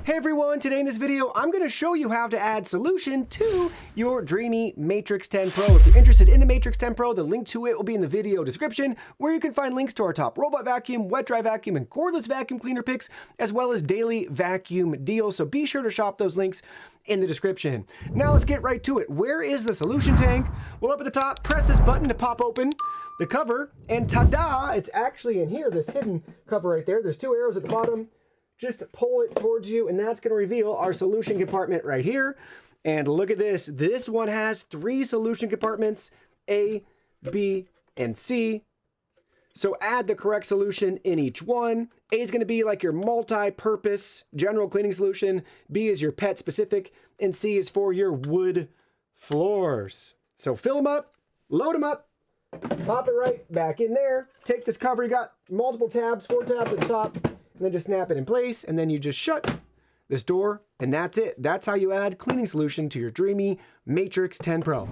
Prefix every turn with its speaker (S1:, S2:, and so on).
S1: Hey everyone, today in this video, I'm going to show you how to add solution to your Dreame Matrix10 Pro. If you're interested in the Matrix10 Pro, the link to it will be in the video description, where you can find links to our top robot vacuum, wet dry vacuum, and cordless vacuum cleaner picks, as well as daily vacuum deals. So be sure to shop those links in the description. Now let's get right to it. Where is the solution tank? Well, up at the top, press this button to pop open the cover, and ta-da, it's actually in here, this hidden cover right there. There's two arrows at the bottom. Just pull it towards you, and that's going to reveal our solution compartment right here. And look at this. This one has 3 solution compartments, A, B, and C. So add the correct solution in each one. A is going to be like your multi-purpose general cleaning solution. B is your pet specific, and C is for your wood floors. So fill them up, load them up, pop it right back in there. Take this cover. You got multiple tabs, 4 tabs at the top. And then just snap it in place, and then you just shut this door, and that's it. That's how you add cleaning solution to your Dreame Matrix10 Pro.